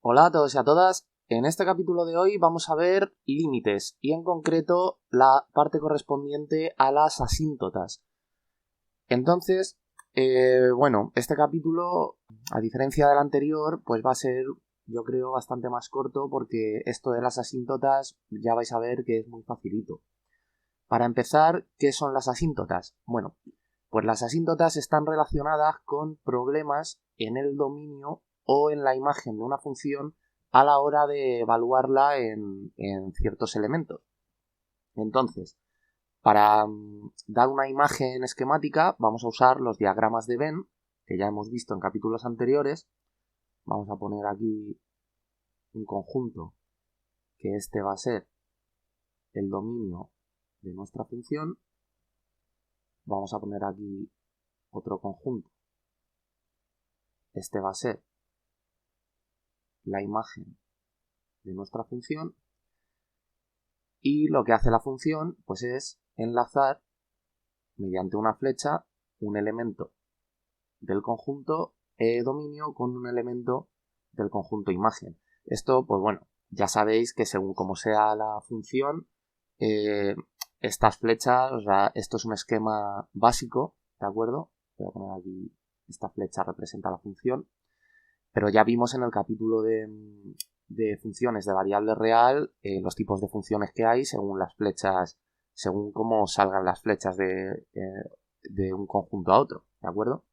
Hola a todos y a todas. En este capítulo de hoy vamos a ver límites y en concreto la parte correspondiente a las asíntotas. Entonces, este capítulo, a diferencia del anterior, pues va a ser, yo creo, bastante más corto porque esto de las asíntotas ya vais a ver que es muy facilito. Para empezar, ¿qué son las asíntotas? Bueno, pues las asíntotas están relacionadas con problemas en el dominio o en la imagen de una función a la hora de evaluarla en ciertos elementos. Entonces, para dar una imagen esquemática vamos a usar los diagramas de Venn, que ya hemos visto en capítulos anteriores. Vamos a poner aquí un conjunto, que este va a ser el dominio de nuestra función. Vamos a poner aquí otro conjunto. Este va a ser la imagen de nuestra función. Y lo que hace la función pues es enlazar mediante una flecha un elemento del conjunto dominio con un elemento del conjunto imagen. Esto, pues bueno, ya sabéis que según como sea la función, estas flechas, o sea, esto es un esquema básico, ¿de acuerdo? Voy a poner aquí, esta flecha representa la función, pero ya vimos en el capítulo de funciones de variable real los tipos de funciones que hay según las flechas, según cómo salgan las flechas de un conjunto a otro, ¿de acuerdo?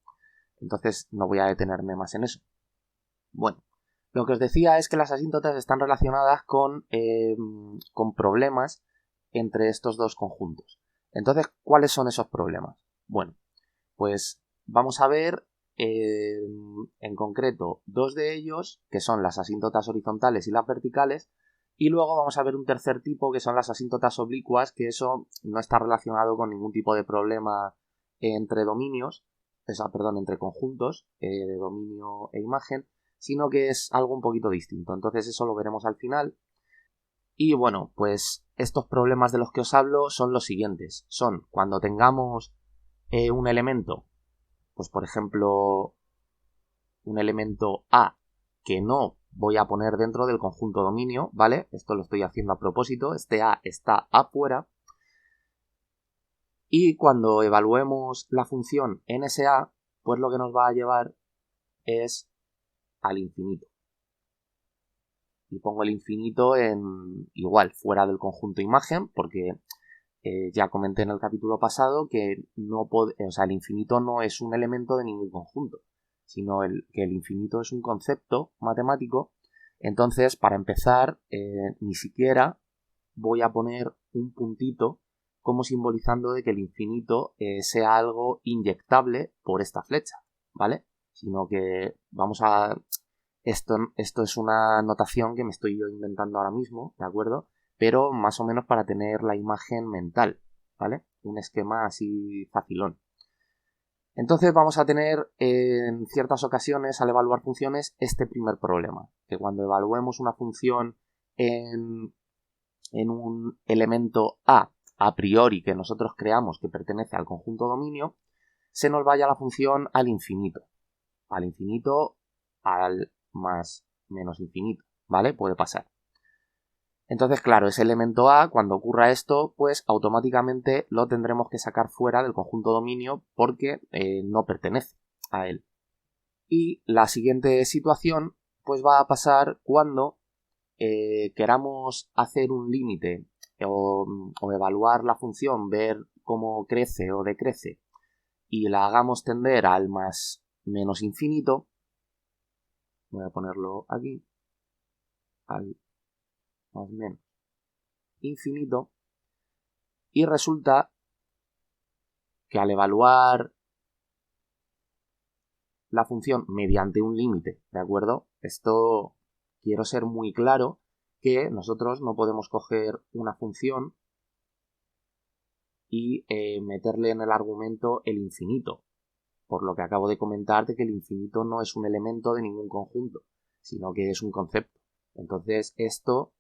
Entonces no voy a detenerme más en eso. Bueno, lo que os decía es que las asíntotas están relacionadas con problemas entre estos dos conjuntos. Entonces, ¿cuáles son esos problemas? Bueno, pues vamos a ver en concreto dos de ellos, que son las asíntotas horizontales y las verticales, y luego vamos a ver un tercer tipo, que son las asíntotas oblicuas, que eso no está relacionado con ningún tipo de problema entre dominios, entre conjuntos de dominio e imagen, sino que es algo un poquito distinto. Entonces eso lo veremos al final. Y bueno, pues estos problemas de los que os hablo son los siguientes. Son cuando tengamos un elemento, pues por ejemplo un elemento A que no voy a poner dentro del conjunto dominio, ¿vale? Esto lo estoy haciendo a propósito, este A está afuera. Y cuando evaluemos la función en ese A, pues lo que nos va a llevar es al infinito. Y pongo el infinito en igual, fuera del conjunto imagen, porque ya comenté en el capítulo pasado que el infinito no es un elemento de ningún conjunto, sino que el infinito es un concepto matemático. Entonces, para empezar, ni siquiera voy a poner un puntito como simbolizando de que el infinito sea algo inyectable por esta flecha, ¿vale? Sino que vamos a... Esto es una notación que me estoy yo inventando ahora mismo, ¿de acuerdo? Pero más o menos para tener la imagen mental, ¿vale? Un esquema así facilón. Entonces vamos a tener en ciertas ocasiones al evaluar funciones este primer problema, que cuando evaluemos una función en un elemento a priori que nosotros creamos que pertenece al conjunto dominio, se nos vaya la función al infinito al más menos infinito, ¿vale? Puede pasar. Entonces, claro, ese elemento A, cuando ocurra esto, pues automáticamente lo tendremos que sacar fuera del conjunto dominio porque no pertenece a él. Y la siguiente situación, pues va a pasar cuando queramos hacer un límite o evaluar la función, ver cómo crece o decrece y la hagamos tender al más menos infinito. Voy a ponerlo aquí, al más menos infinito, y resulta que al evaluar la función mediante un límite, ¿de acuerdo? Esto quiero ser muy claro que nosotros no podemos coger una función y meterle en el argumento el infinito, por lo que acabo de comentar de que el infinito no es un elemento de ningún conjunto, sino que es un concepto. Entonces esto,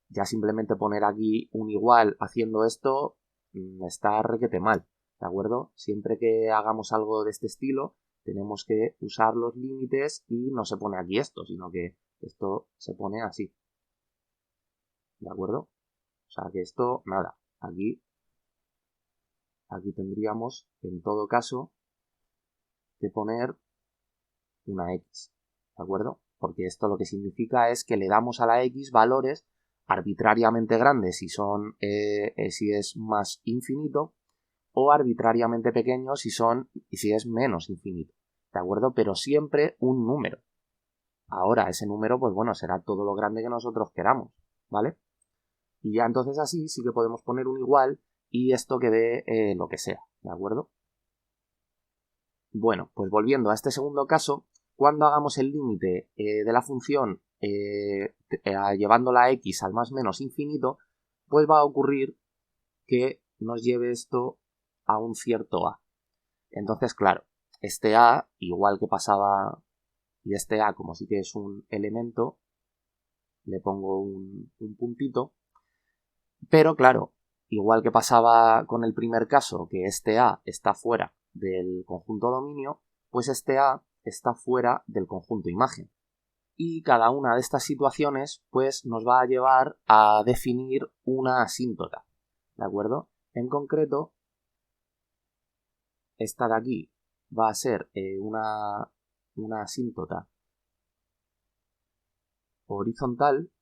ya simplemente poner aquí un igual haciendo esto, está requete mal, ¿de acuerdo? Siempre que hagamos algo de este estilo, tenemos que usar los límites y no se pone aquí esto, sino que esto se pone así. ¿De acuerdo? O sea que esto, nada, aquí tendríamos, en todo caso, que poner una X. ¿De acuerdo? Porque esto lo que significa es que le damos a la X valores arbitrariamente grandes si es más infinito, o arbitrariamente pequeños si es menos infinito. ¿De acuerdo? Pero siempre un número. Ahora, ese número, pues bueno, será todo lo grande que nosotros queramos, ¿vale? Y ya entonces así sí que podemos poner un igual y esto que dé lo que sea, ¿de acuerdo? Bueno, pues volviendo a este segundo caso, cuando hagamos el límite de la función llevando la x al más menos infinito, pues va a ocurrir que nos lleve esto a un cierto a. Entonces, claro, este a, igual que pasaba, y este a como sí que es un elemento, le pongo un puntito, pero claro, igual que pasaba con el primer caso, que este a está fuera del conjunto dominio, pues este a está fuera del conjunto imagen. Y cada una de estas situaciones pues nos va a llevar a definir una asíntota, ¿de acuerdo? En concreto, esta de aquí va a ser una asíntota horizontal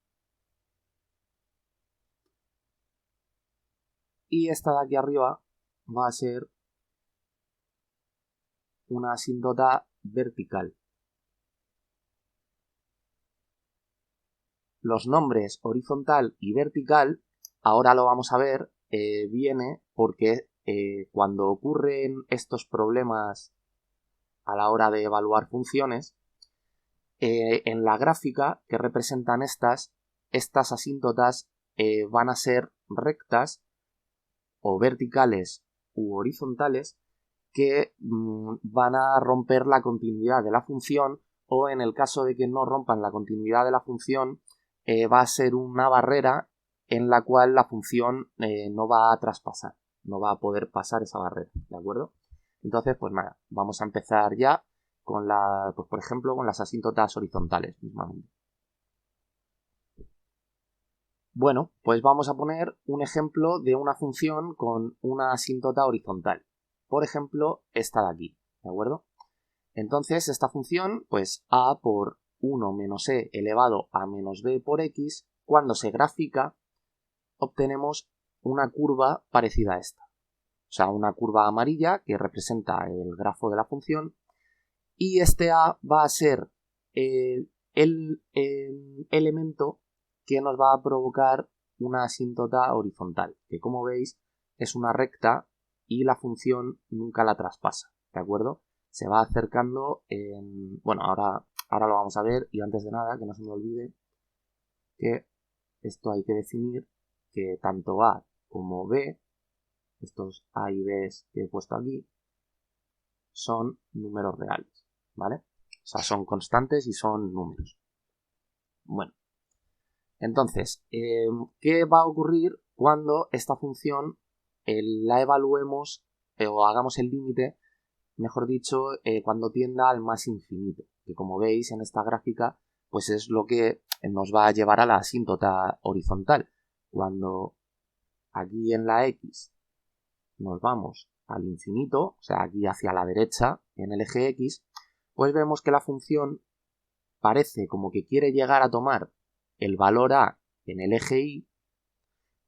y esta de aquí arriba va a ser una asíntota vertical. Los nombres horizontal y vertical, ahora lo vamos a ver, viene porque cuando ocurren estos problemas a la hora de evaluar funciones, en la gráfica que representan estas asíntotas van a ser rectas o verticales u horizontales que van a romper la continuidad de la función, o en el caso de que no rompan la continuidad de la función, va a ser una barrera en la cual la función no va a traspasar, no va a poder pasar esa barrera, ¿de acuerdo? Entonces, pues nada, vamos a empezar ya con pues por ejemplo, con las asíntotas horizontales mismamente. Bueno, pues vamos a poner un ejemplo de una función con una asíntota horizontal. Por ejemplo, esta de aquí, ¿de acuerdo? Entonces, esta función, pues a por 1 menos e elevado a menos b por x, cuando se grafica, obtenemos una curva parecida a esta. O sea, una curva amarilla que representa el grafo de la función, y este a va a ser el elemento que nos va a provocar una asíntota horizontal, que como veis es una recta y la función nunca la traspasa, ¿de acuerdo? Se va acercando bueno, ahora lo vamos a ver, y antes de nada, que no se me olvide que esto hay que definir que tanto A como B, estos A y B que he puesto aquí, son números reales, ¿vale? O sea, son constantes y son números. Bueno, entonces, ¿qué va a ocurrir cuando esta función la evaluemos o hagamos el límite, mejor dicho, cuando tienda al más infinito? Que como veis en esta gráfica, pues es lo que nos va a llevar a la asíntota horizontal. Cuando aquí en la X nos vamos al infinito, o sea, aquí hacia la derecha, en el eje X, pues vemos que la función parece como que quiere llegar a tomar el valor a en el eje Y,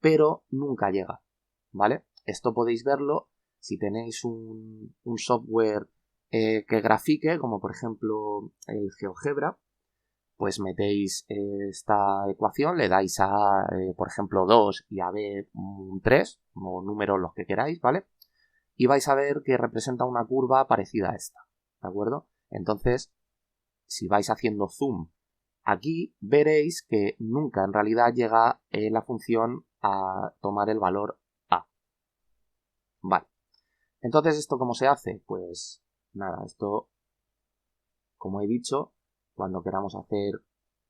pero nunca llega, ¿vale? Esto podéis verlo si tenéis un software que grafique, como por ejemplo el GeoGebra, pues metéis esta ecuación, le dais a, por ejemplo, 2 y a B 3, o números los que queráis, ¿vale? Y vais a ver que representa una curva parecida a esta, ¿de acuerdo? Entonces, si vais haciendo zoom aquí, veréis que nunca en realidad llega la función a tomar el valor a. Vale. Entonces, ¿esto cómo se hace? Pues nada, esto, como he dicho, cuando queramos hacer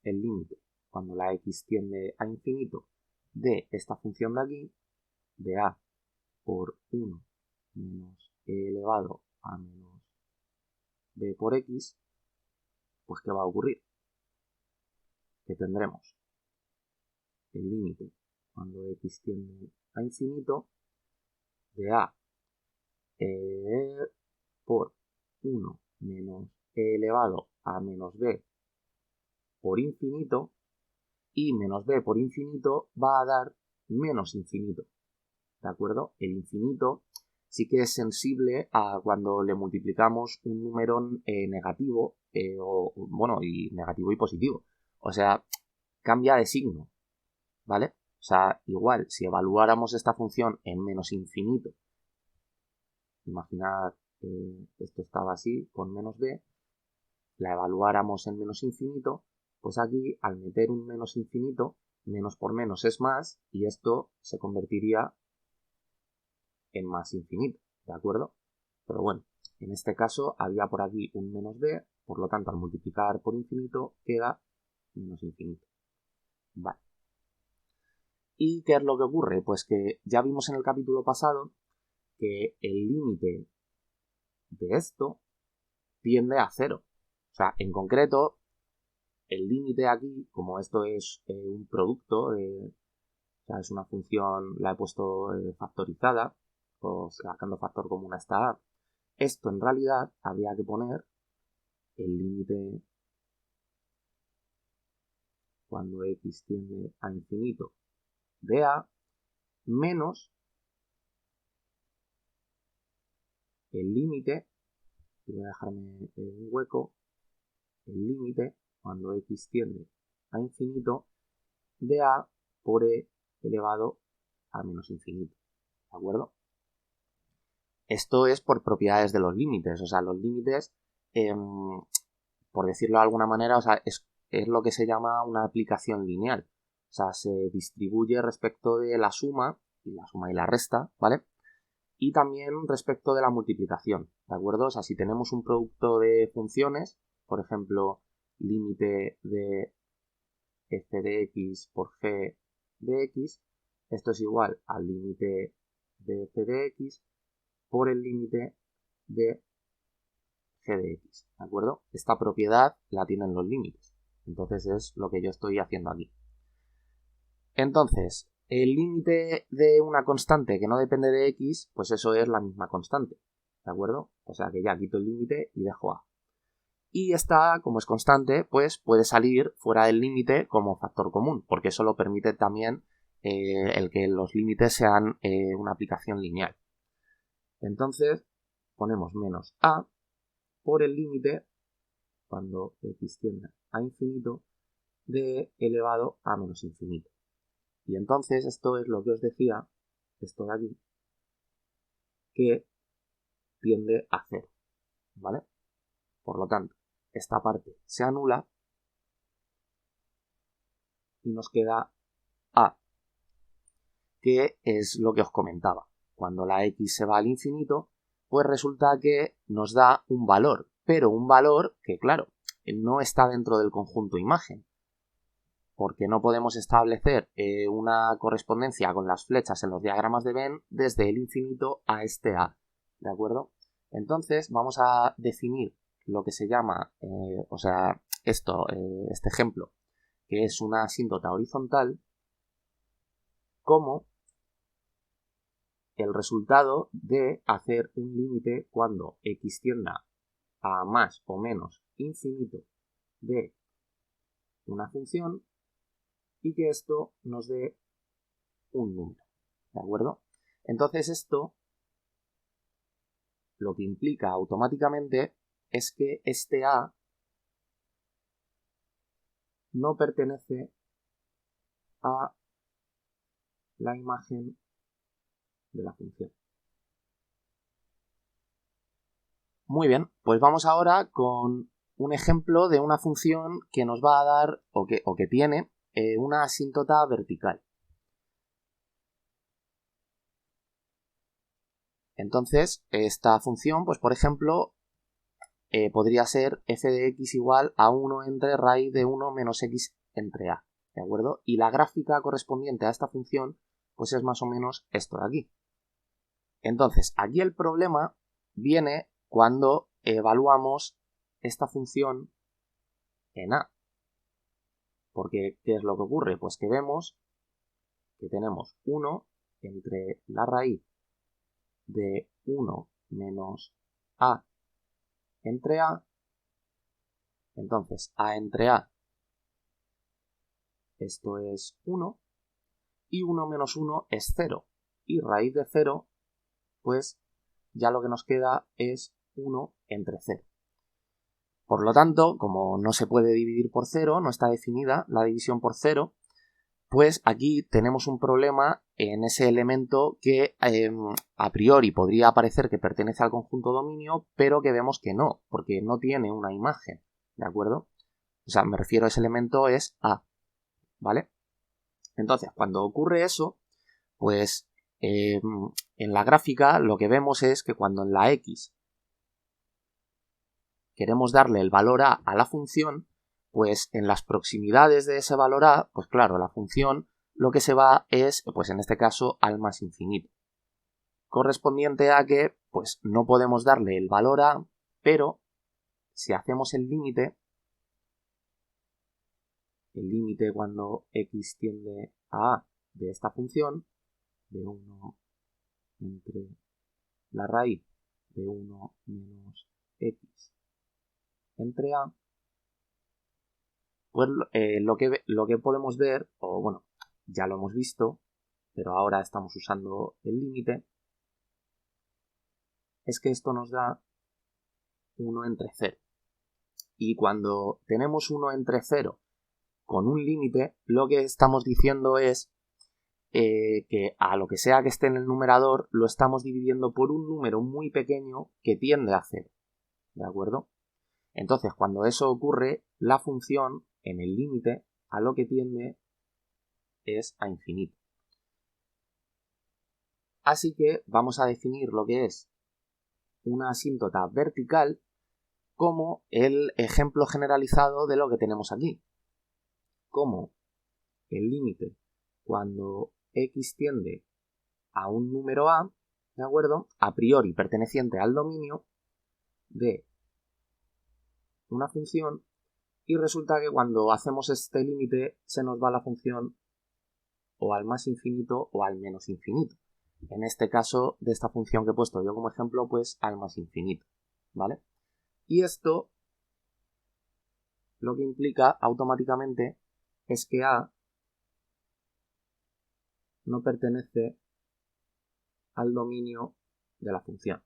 el límite, cuando la x tiende a infinito de esta función de aquí, de a por 1 menos e elevado a menos b por x, pues ¿qué va a ocurrir? Que tendremos el límite cuando x tiende a infinito de a por 1 menos e elevado a menos b por infinito, y menos b por infinito va a dar menos infinito, ¿de acuerdo? El infinito sí que es sensible a cuando le multiplicamos un número negativo, y negativo y positivo. O sea, cambia de signo, ¿vale? O sea, igual, si evaluáramos esta función en menos infinito, imaginad, esto estaba así, con menos b, la evaluáramos en menos infinito, pues aquí, al meter un menos infinito, menos por menos es más, y esto se convertiría en más infinito, ¿de acuerdo? Pero bueno, en este caso había por aquí un menos b, por lo tanto, al multiplicar por infinito queda menos infinito. Vale. ¿Y qué es lo que ocurre? Pues que ya vimos en el capítulo pasado que el límite de esto tiende a 0. O sea, en concreto, el límite aquí, como esto es un producto, o sea, es una función, la he puesto factorizada, o sacando factor común a esta a, esto en realidad habría que poner el límite cuando x tiende a infinito de a menos el límite, voy a dejarme un hueco, el límite cuando x tiende a infinito de a por e elevado a menos infinito, ¿de acuerdo? Esto es por propiedades de los límites, o sea, los límites, por decirlo de alguna manera, o sea, es lo que se llama una aplicación lineal. O sea, se distribuye respecto de la suma y la resta, ¿vale? Y también respecto de la multiplicación, ¿de acuerdo? O sea, si tenemos un producto de funciones, por ejemplo, límite de f de x por g de x, esto es igual al límite de f de x por el límite de g de x, ¿de acuerdo? Esta propiedad la tienen los límites, entonces es lo que yo estoy haciendo aquí. Entonces, el límite de una constante que no depende de x, pues eso es la misma constante, ¿de acuerdo? O sea que ya quito el límite y dejo a. Y esta, como es constante, pues puede salir fuera del límite como factor común, porque eso lo permite también el que los límites sean una aplicación lineal. Entonces, ponemos menos a por el límite, cuando x tiende a infinito, de elevado a menos infinito. Y entonces esto es lo que os decía, esto de aquí, que tiende a 0, ¿vale? Por lo tanto, esta parte se anula y nos queda a, que es lo que os comentaba. Cuando la x se va al infinito, pues resulta que nos da un valor, pero un valor que, claro, no está dentro del conjunto imagen, porque no podemos establecer una correspondencia con las flechas en los diagramas de Venn desde el infinito a este a, ¿de acuerdo? Entonces vamos a definir lo que se llama, este ejemplo, que es una asíntota horizontal, como el resultado de hacer un límite cuando x tienda a más o menos infinito de una función y que esto nos dé un número, ¿de acuerdo? Entonces esto lo que implica automáticamente es que este a no pertenece a la imagen de la función. Muy bien, pues vamos ahora con un ejemplo de una función que nos va a dar o que tiene una asíntota vertical. Entonces, esta función, pues por ejemplo, podría ser f de x igual a 1 entre raíz de 1 menos x entre a, ¿de acuerdo? Y la gráfica correspondiente a esta función, pues es más o menos esto de aquí. Entonces, aquí el problema viene cuando evaluamos esta función en A. Porque, ¿qué es lo que ocurre? Pues que vemos que tenemos 1 entre la raíz de 1 menos A entre A. Entonces, A entre A, esto es 1, y 1 menos 1 es 0. Y raíz de 0, pues ya lo que nos queda es 1 entre 0. Por lo tanto, como no se puede dividir por 0, no está definida la división por 0, pues aquí tenemos un problema en ese elemento que a priori podría parecer que pertenece al conjunto dominio, pero que vemos que no, porque no tiene una imagen, ¿de acuerdo? O sea, me refiero a ese elemento es A, ¿vale? Entonces, cuando ocurre eso, pues en la gráfica lo que vemos es que cuando en la X queremos darle el valor A a la función, pues en las proximidades de ese valor A, pues claro, la función lo que se va es, pues en este caso, al más infinito. Correspondiente a que, pues no podemos darle el valor A, pero si hacemos el límite cuando X tiende a A de esta función, de 1 entre la raíz de 1 menos X entre A, pues lo que podemos ver, o bueno, ya lo hemos visto, pero ahora estamos usando el límite, es que esto nos da 1 entre 0. Y cuando tenemos 1 entre 0 con un límite, lo que estamos diciendo es que a lo que sea que esté en el numerador lo estamos dividiendo por un número muy pequeño que tiende a 0. ¿De acuerdo? Entonces, cuando eso ocurre, la función en el límite a lo que tiende es a infinito. Así que vamos a definir lo que es una asíntota vertical como el ejemplo generalizado de lo que tenemos aquí. Como el límite cuando X tiende a un número A, ¿de acuerdo? A priori perteneciente al dominio de una función, y resulta que cuando hacemos este límite se nos va la función o al más infinito o al menos infinito. En este caso de esta función que he puesto yo como ejemplo, pues al más infinito, ¿vale? Y esto lo que implica automáticamente es que A no pertenece al dominio de la función.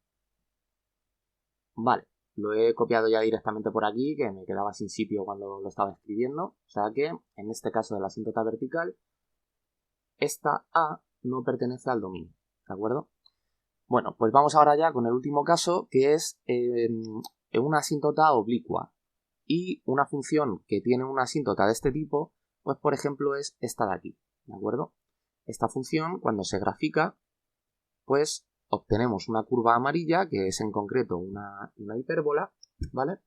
Vale, lo he copiado ya directamente por aquí, que me quedaba sin sitio cuando lo estaba escribiendo. O sea que, en este caso de la asíntota vertical, esta A no pertenece al dominio, ¿de acuerdo? Bueno, pues vamos ahora ya con el último caso, que es una asíntota oblicua. Y una función que tiene una asíntota de este tipo, pues por ejemplo es esta de aquí, ¿de acuerdo? Esta función, cuando se grafica, pues obtenemos una curva amarilla, que es en concreto una hipérbola, ¿vale?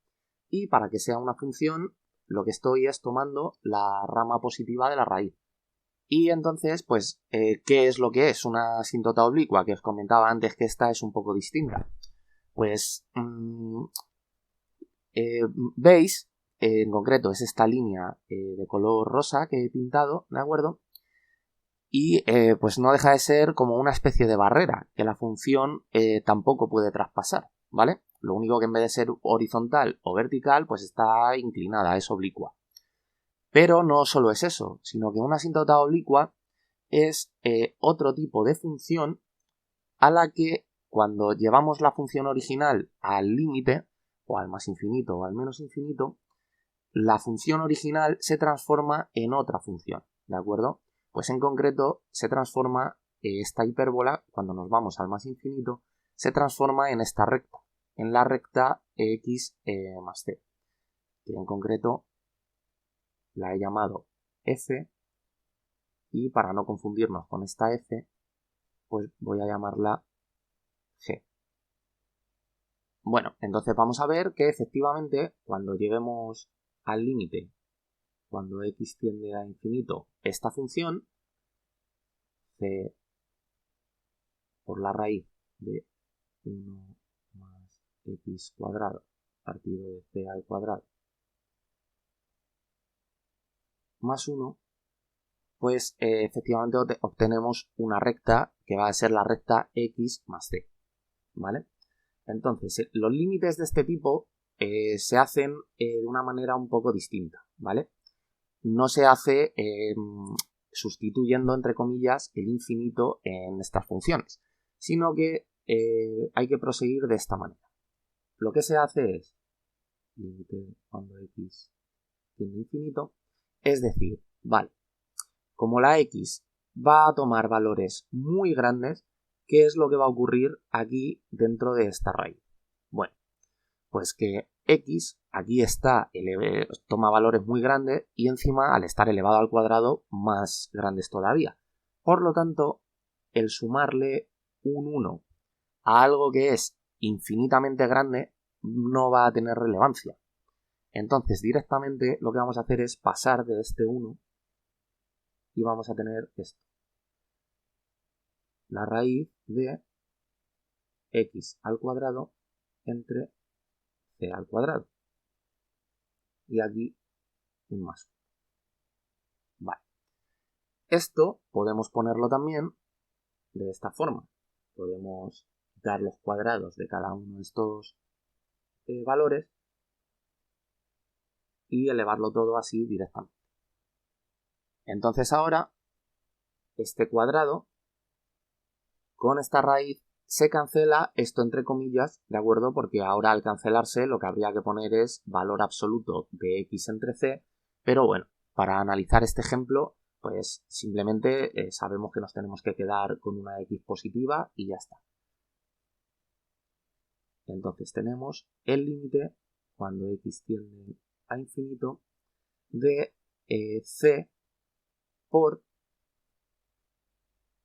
Y para que sea una función, lo que estoy es tomando la rama positiva de la raíz. Y entonces, pues, ¿qué es lo que es una asíntota oblicua? Que os comentaba antes que esta es un poco distinta. Pues, veis, en concreto es esta línea de color rosa que he pintado, ¿de acuerdo? Y pues no deja de ser como una especie de barrera que la función tampoco puede traspasar, ¿vale? Lo único que en vez de ser horizontal o vertical, pues está inclinada, es oblicua. Pero no solo es eso, sino que una asíntota oblicua es otro tipo de función a la que cuando llevamos la función original al límite, o al más infinito o al menos infinito, la función original se transforma en otra función, ¿de acuerdo? Pues en concreto se transforma esta hipérbola, cuando nos vamos al más infinito, se transforma en esta recta, en la recta x más c, que en concreto la he llamado f, y para no confundirnos con esta f, pues voy a llamarla g. Bueno, entonces vamos a ver que efectivamente cuando lleguemos al límite, cuando x tiende a infinito, esta función c por la raíz de 1 más x cuadrado partido de c al cuadrado más 1, pues efectivamente obtenemos una recta que va a ser la recta x más c, ¿vale? Entonces, los límites de este tipo se hacen de una manera un poco distinta, ¿vale? No se hace sustituyendo, entre comillas, el infinito en estas funciones, sino que hay que proseguir de esta manera. Lo que se hace es límite cuando x tiende a infinito, es decir, vale, como la x va a tomar valores muy grandes, ¿qué es lo que va a ocurrir aquí dentro de esta raíz? Bueno, pues que x aquí está, toma valores muy grandes y encima al estar elevado al cuadrado más grandes todavía. Por lo tanto, el sumarle un 1 a algo que es infinitamente grande no va a tener relevancia. Entonces directamente lo que vamos a hacer es pasar de este 1 y vamos a tener esto. La raíz de x al cuadrado entre c al cuadrado. Y aquí un más 1. Vale. Esto podemos ponerlo también de esta forma. Podemos quitar los cuadrados de cada uno de estos valores y elevarlo todo así directamente. Entonces ahora este cuadrado con esta raíz se cancela esto entre comillas, ¿de acuerdo? Porque ahora al cancelarse lo que habría que poner es valor absoluto de x entre c, pero bueno, para analizar este ejemplo, pues simplemente sabemos que nos tenemos que quedar con una x positiva y ya está. Entonces tenemos el límite cuando x tiende a infinito de c por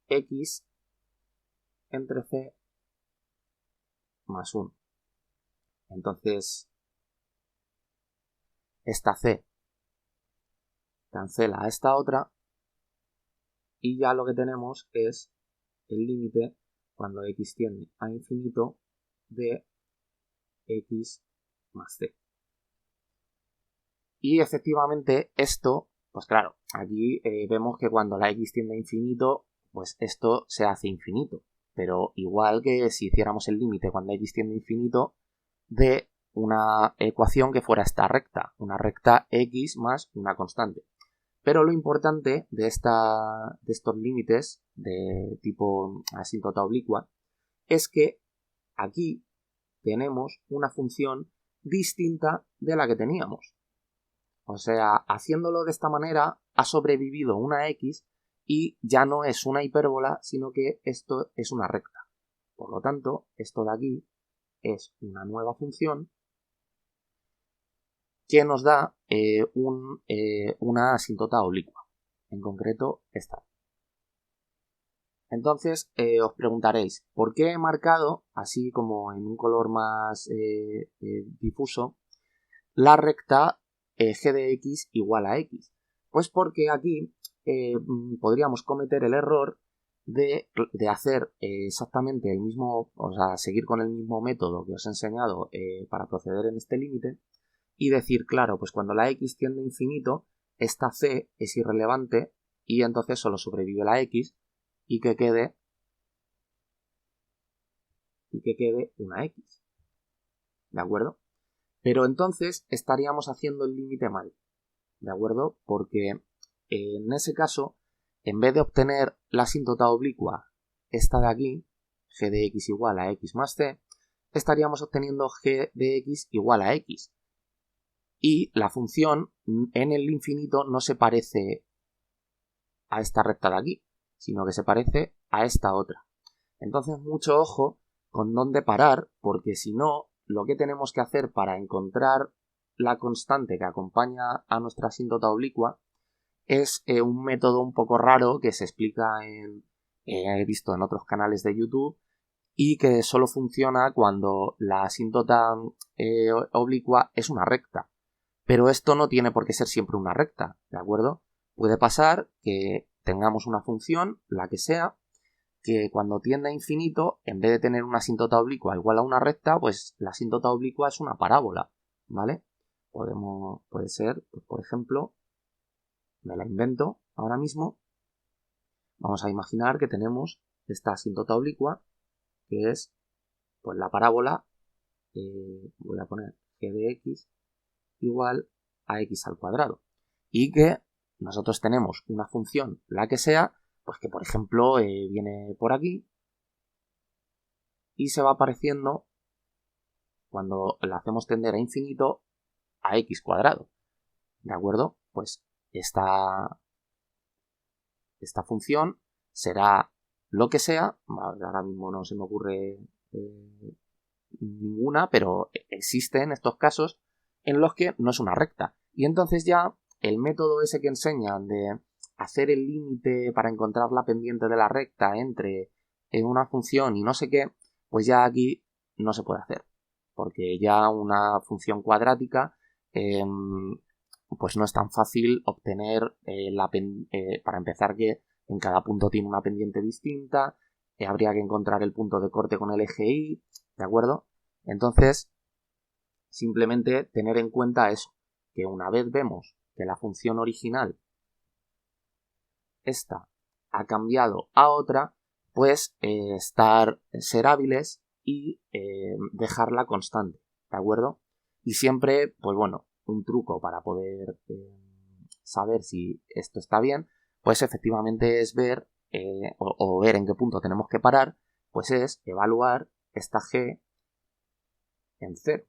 x entre c más 1. Entonces, esta c cancela a esta otra y ya lo que tenemos es el límite cuando x tiende a infinito de x más c. Y efectivamente esto, pues claro, aquí vemos que cuando la x tiende a infinito, pues esto se hace infinito. Pero igual que si hiciéramos el límite cuando x tiende a infinito de una ecuación que fuera esta recta, una recta x más una constante. Pero lo importante de estos límites de tipo asíntota oblicua es que aquí tenemos una función distinta de la que teníamos. O sea, haciéndolo de esta manera ha sobrevivido una x y ya no es una hipérbola, sino que esto es una recta. Por lo tanto, esto de aquí es una nueva función que nos da una asíntota oblicua, en concreto esta. Entonces os preguntaréis, ¿por qué he marcado, así como en un color más difuso, la recta g de x igual a x? Pues porque aquí podríamos cometer el error de hacer exactamente el mismo, o sea, seguir con el mismo método que os he enseñado para proceder en este límite y decir, claro, pues cuando la x tiende a infinito, esta c es irrelevante y entonces solo sobrevive la x y que quede una x, ¿de acuerdo? Pero entonces estaríamos haciendo el límite mal, ¿de acuerdo? Porque en ese caso, en vez de obtener la asíntota oblicua, esta de aquí, g de x igual a x más c, estaríamos obteniendo g de x igual a x. Y la función en el infinito no se parece a esta recta de aquí, sino que se parece a esta otra. Entonces, mucho ojo con dónde parar, porque si no, lo que tenemos que hacer para encontrar la constante que acompaña a nuestra asíntota oblicua es un método un poco raro que se explica he visto en otros canales de YouTube y que solo funciona cuando la asíntota oblicua es una recta. Pero esto no tiene por qué ser siempre una recta, ¿de acuerdo? Puede pasar que tengamos una función, la que sea, que cuando tiende a infinito, en vez de tener una asíntota oblicua igual a una recta, pues la asíntota oblicua es una parábola, ¿vale? Puede ser, pues, por ejemplo, me la invento ahora mismo. Vamos a imaginar que tenemos esta asíntota oblicua, que es pues la parábola, voy a poner g de x igual a x al cuadrado. Y que nosotros tenemos una función, la que sea, pues que por ejemplo viene por aquí y se va apareciendo cuando la hacemos tender a infinito a x cuadrado. ¿De acuerdo? Pues esta función será lo que sea, ahora mismo no se me ocurre ninguna, pero existen estos casos en los que no es una recta. Y entonces ya el método ese que enseñan de hacer el límite para encontrar la pendiente de la recta entre una función y no sé qué, pues ya aquí no se puede hacer. Porque ya una función cuadrática pues no es tan fácil obtener para empezar que en cada punto tiene una pendiente distinta, habría que encontrar el punto de corte con el eje Y, ¿de acuerdo? Entonces, simplemente tener en cuenta eso, que una vez vemos que la función original, esta, ha cambiado a otra, pues ser hábiles y dejarla constante, ¿de acuerdo? Y siempre, pues bueno, un truco para poder saber si esto está bien, pues efectivamente es ver o ver en qué punto tenemos que parar, pues es evaluar esta g en 0.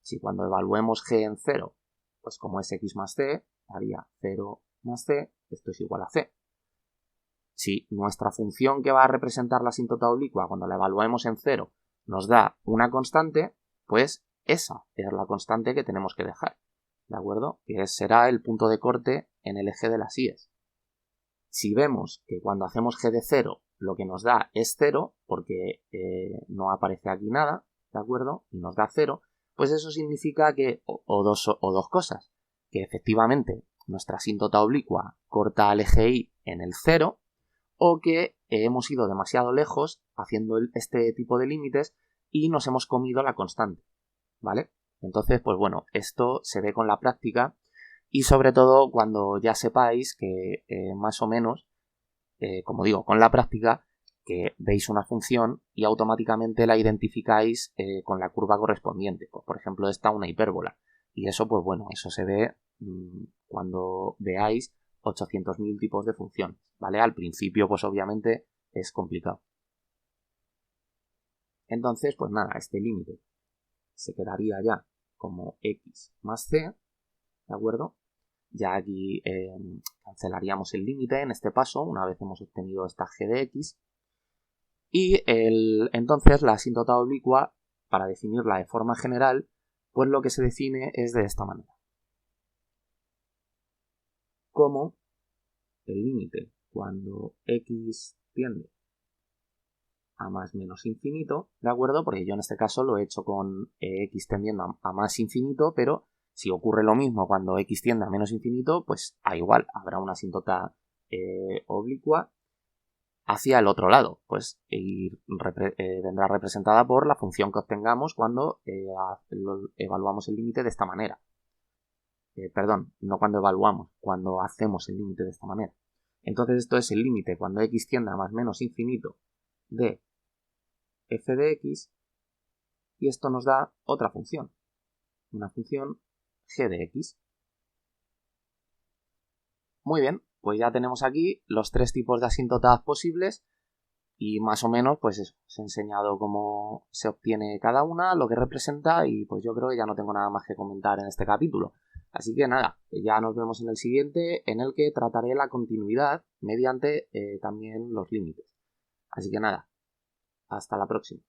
Si cuando evaluemos g en 0, pues como es x más c, haría 0 más c, esto es igual a c. Si nuestra función que va a representar la asíntota oblicua cuando la evaluemos en 0 nos da una constante, pues esa es la constante que tenemos que dejar, ¿de acuerdo? Que será el punto de corte en el eje de las íes. Si vemos que cuando hacemos g de 0 lo que nos da es 0, porque no aparece aquí nada, ¿de acuerdo? Y nos da 0, pues eso significa que, o dos cosas, que efectivamente nuestra asíntota oblicua corta al eje Y en el 0, o que hemos ido demasiado lejos haciendo este tipo de límites y nos hemos comido la constante, ¿vale? Entonces, pues bueno, esto se ve con la práctica y sobre todo cuando ya sepáis que más o menos, como digo, con la práctica, que veis una función y automáticamente la identificáis con la curva correspondiente. Pues, por ejemplo, esta una hipérbola. Y eso, pues bueno, eso se ve cuando veáis 800.000 tipos de funciones, ¿vale? Al principio, pues obviamente es complicado. Entonces, pues nada, este límite se quedaría ya como x más c, ¿de acuerdo? Ya aquí cancelaríamos el límite en este paso, una vez hemos obtenido esta g de x. Y entonces la asíntota oblicua, para definirla de forma general, pues lo que se define es de esta manera. Como el límite cuando x tiende a más menos infinito, ¿de acuerdo? Porque yo en este caso lo he hecho con x tendiendo a más infinito, pero si ocurre lo mismo cuando x tiende a menos infinito, pues igual habrá una asíntota oblicua hacia el otro lado, pues vendrá representada por la función que obtengamos cuando evaluamos el límite de esta manera. Perdón, no cuando evaluamos, cuando hacemos el límite de esta manera. Entonces esto es el límite cuando x tiende a más menos infinito de f de x, y esto nos da otra función, una función g de x. Muy bien, pues ya tenemos aquí los tres tipos de asíntotas posibles y más o menos pues eso, os he enseñado cómo se obtiene cada una, lo que representa y pues yo creo que ya no tengo nada más que comentar en este capítulo. Así que nada, ya nos vemos en el siguiente en el que trataré la continuidad mediante también los límites. Así que nada, hasta la próxima.